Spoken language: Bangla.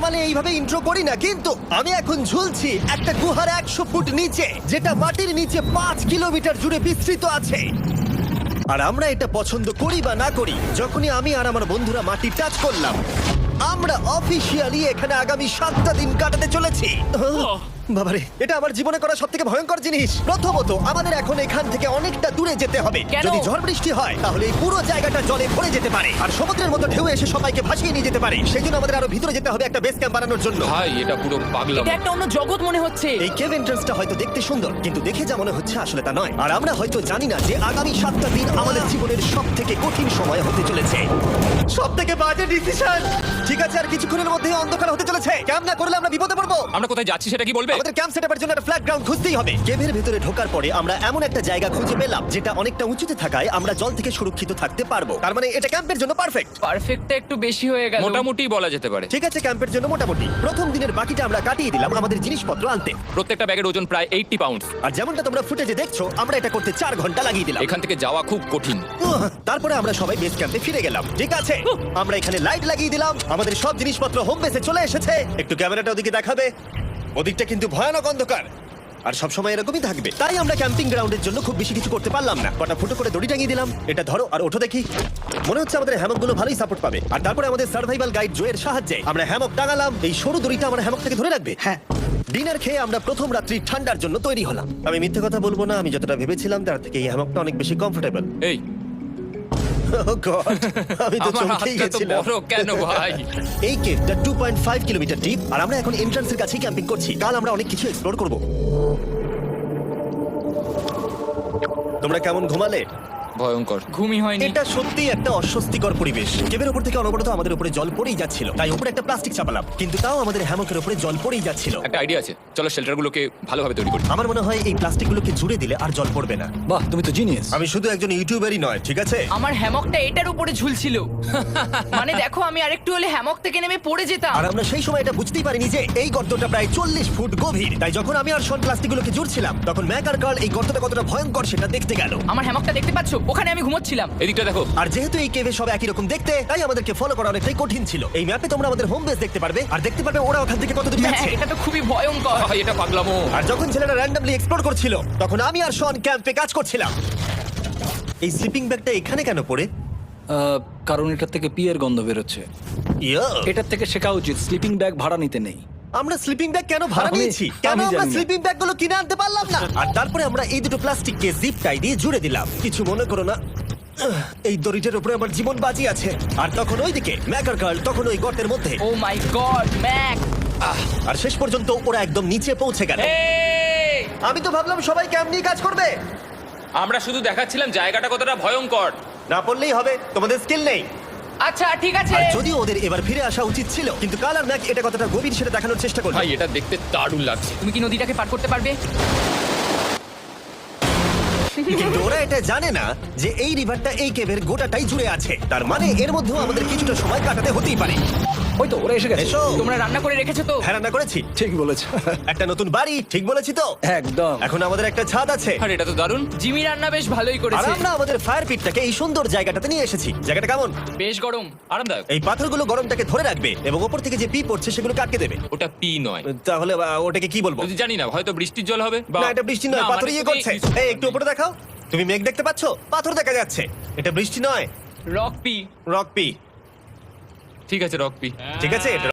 নরমালি এইভাবে ইন্ট্রো করি না, কিন্তু আমি এখন ঝুলছি একটা গুহার 100 ফুট নিচে, যেটা মাটির নিচে 5 কিলোমিটার জুড়ে বিস্তৃত আছে। আর আমরা এটা পছন্দ করি বা না করি, যখনই আমি আর আমার বন্ধুরা মাটি টাচ করলাম, আমরা অফিসিয়ালি এখানে আগামী 7টা দিন কাটাতে চলেছি। বাবারে, এটা আমার জীবনে করা সবথেকে ভয়ঙ্কর জিনিস। প্রথমত, আমাদের এখন এখান থেকে অনেকটা দূরে যেতে হবে। কেন? যদি ঝড় বৃষ্টি হয় তাহলে এই পুরো জায়গাটা জলে ভরে যেতে পারে, আর সমুদ্রের মতো ঢেউ এসে সবাইকে ভাসিয়ে নিয়ে যেতে পারে। সেজন্য আমাদের আরো ভিতরে যেতে হবে একটা বেস ক্যাম্প বানানোর জন্য। ভাই এটা পুরো পাগলাম। এটা একটা অন্য জগৎ মনে হচ্ছে। এই কেভ এন্ট্রান্সটা হয়তো দেখতে সুন্দর, কিন্তু দেখে যা মনে হচ্ছে আসলে তা নয়। আর আমরা হয়তো জানি না যে আগামী 7টা দিন আমাদের জীবনের সবথেকে কঠিন সময় হতে চলেছে। সবথেকে বাজে ডিসিশন। ঠিক আছে, আর কিছুক্ষণের মধ্যেই অন্ধকার হতে চলেছে। ক্যাম্প না করলে আমরা বিপদে পড়বো। আমরা কোথায় যাচ্ছি সেটা কি বলবে? আমাদের ক্যাম্প সেটআপের জন্য একটা ফ্ল্যাট গ্রাউন্ড খুঁজতেই হবে। কেভের ভেতরে ঢোকার পরে আমরা এমন একটা জায়গা খুঁজে পেলাম যেটা অনেকটা উঁচুতে থাকায় আমরা জল থেকে সুরক্ষিত থাকতে পারবো। তার মানে এটা ক্যাম্পের জন্য পারফেক্ট। পারফেক্টটা একটু বেশি হয়ে গেল। মোটামুটি বলা যেতে পারে। ঠিক আছে, ক্যাম্পের জন্য মোটামুটি। প্রথম দিনের বাকিটা আমরা কাটিয়ে দিলাম আমাদের জিনিসপত্র আনতে। প্রত্যেকটা ব্যাগের ওজন প্রায় 80 পাউন্ড। আর যেমনটা তোমরা ফুটেজে দেখছো, আমরা এটা করতে 4 ঘন্টা লাগিয়ে দিলাম। এখান থেকে যাওয়া খুব কঠিন। তারপরে আমরা সবাই বেস ক্যাম্পে ফিরে গেলাম। ঠিক আছে, আমরা এখানে লাইট লাগিয়ে দিলাম। আমাদের সব জিনিসপত্র হোম বেসে চলে এসেছে। একটু ক্যামেরাটা ওদিকে দেখাবে। ওদিকটা কিন্তু ভয়ানক অন্ধকার, আর সবসময় এরকমই থাকবে। তাই আমরা ক্যাম্পিং গ্রাউন্ডের জন্য খুব বেশি কিছু করতে পারলাম না। কটা ফুটো করে দড়ি টাঙিয়ে দিলাম। এটা ধরো আর ওঠো দেখি। মনে হচ্ছে আমাদের হ্যামকগুলো ভালোই সাপোর্ট পাবে। আর তারপরে আমাদের সার্ভাইভাল গাইড জোয়ের সাহায্যে আমরা হ্যামক টাঙালাম। এই সরু দড়িটা আমার হ্যামকটাকে ধরে রাখবে। হ্যাঁ। ডিনার খেয়ে আমরা প্রথম রাত্রি ঠান্ডার জন্য তৈরি হলাম। আমি মিথ্যে কথা বলবো না, আমি যতটা ভেবেছিলাম তার থেকে এই হ্যামকটা অনেক বেশি কমফোর্টেবল। এই Oh God, আমি তো আমার চমকেই হাতটা তো গেছিলাম। বড় কেন ভাই? এই কেভটা 2.5 কিলোমিটার ডিপ, আর আমরা এখন এন্ট্রান্সের কাছেই ক্যাম্পিং করছি। কাল আমরা অনেক কিছু এক্সপ্লোর করব। তোমরা কেমন ঘুমালে? ভয়ঙ্কর। ঘুমই হয়নি। এটা সত্যি একটা অস্বস্তিকর পরিবেশ। কেভের উপর থেকে অনবরত আমাদের উপরে জল পড়েই যাচ্ছিল, তাই উপরে একটা প্লাস্টিক চাপালাম, কিন্তু তাও আমাদের হ্যামকের উপরে জল পড়েই যাচ্ছিল। একটা আইডিয়া আছে, চলো শেল্টারগুলোকে ভালোভাবে তৈরি করি। আমার মনে হয় এই প্লাস্টিকগুলোকে জুড়ে দিলে আর জল পড়বে না। বাহ, তুমি তো জিনিয়াস। আমি শুধু একজন ইউটিউবারই নয়, ঠিক আছে? আমার হ্যামকটা এটার উপরে ঝুলছিল। মানে দেখো, আমি আরেকটু হলে হ্যামক থেকে নেমে পড়ে যেতাম। আর আমরা সেই সময় এটা বুঝতেই পারিনি যে এই গর্তটা প্রায় 40 ফুট গভীর। তাই যখন আমি আর শন প্লাস্টিকগুলোকে জুড়ছিলাম, তখন ম্যাক আর কার্ল এই গর্তটা কতটা ভয়ঙ্কর সেটা দেখতে গেল। আমার হ্যামকটা দেখতে পাচ্ছো? ওখানে আমি ঘুমোচ্ছিলাম। এদিকটা দেখো। আর যেহেতু এই কেভে সব একই রকম দেখতে, তাই আমাদেরকে ফলো করা অনেকটাই কঠিন ছিল। এই ম্যাপে তোমরা আমাদের হোম বেস দেখতে পারবে, আর দেখতে পারবে ওরা ওখান থেকে কত দূরে হ্যাঁ, আছে। এটা তো খুবই ভয়ঙ্কর। ভাই এটা পাগলামো। আর যখন ছেলেরা র্যান্ডমলি এক্সপ্লোর করছিল, তখন আমি আর শন ক্যাম্পে কাজ করছিলাম। এই স্লিপিং ব্যাগটা এখানে কেন পড়ে? কারণ এটার থেকে পিয়ের গন্ধ বেরোচ্ছে। ইয়া, এটার থেকে শেখা উচিত স্লিপিং ব্যাগ ভাড়া নিতে নেই। আমরা স্লিপিং ব্যাগ কেন ভাড়া আমি- নিয়েছি? কেন আমি আমরা জানি না। স্লিপিং ব্যাগগুলো কিনে আনতে পারলাম না? আর তারপরে আমরা এই দুটো প্লাস্টিককে জিপ টাই দিয়ে জুড়ে দিলাম। কিছু মনে করো না, এই দড়িটার উপরে আমার জীবন বাজি আছে। আর তখন ওইদিকে ম্যাকার গার্ল তখন ওই গর্তের মধ্যে। ও মাই গড, ম্যাক! আর শেষ পর্যন্ত ওরা একদম নিচে পৌঁছে গেল। এই! আমি তো ভাবলাম সবাই ক্যাম্প নিয়ে কাজ করবে। আমরা শুধু দেখাচ্ছিলাম জায়গাটা কতটা ভয়ঙ্কর। না পড়লেই হবে, তোমাদের স্কিল নেই। আচ্ছা, ঠিক আছে। আর যদিও ওদের এবার ফিরে আসা উচিত ছিল, কিন্তু কাল আর ম্যাক এটা কতটা গভীর সেটা দেখানোর চেষ্টা করলো। ভাই এটা দেখতে দারুণ লাগছে। তুমি কি নদীটাকে পার করতে পারবে? কিন্তু ওরা এটা জানে না যে এই রিভারটা এই কেভের গোটাটাই জুড়ে আছে। তার মানে এর মধ্যেও আমাদের কিছুটা সময় কাটাতে হতেই পারে। ওই তো ওরা এসে গেছে। এসো। তোমরা রান্না করে রেখেছো তো? হ্যাঁ, রান্না করেছি। ঠিক বলেছ। একটা নতুন বাড়ি, ঠিক বলেছি তো? একদম। এখন আমাদের একটা ছাদ আছে। আর এটা তো দারুণ। জিমি রান্না বেশ ভালোই আর করেছে। আমরা আমাদের ফায়ার পিটটাকে এই সুন্দর জায়গাটাতে নিয়ে এসেছি। জায়গাটা কেমন? বেশ গরম। আরামদায়ক। এই পাথরগুলো গরমটাকে ধরে রাখবে এবং ওপর থেকে যে পি পড়ছে সেগুলো কাটকে দেবে। ওটা পি নয়। তাহলে ওটাকে কি বলবো? যদি জানি না, হয়তো বৃষ্টির জল হবে বা না, এটা বৃষ্টি নয়, না, পাথর মানে ইয়ে তুমি- করছে। এই একটু উপরে দেখাও। তুমি মেঘ দেখতে পাচ্ছো? পাথর দেখা যাচ্ছে। এটা বৃষ্টি নয়, রক পি। Rock P. ঠিক আছে, রক পি। ঠিক আছে, এটা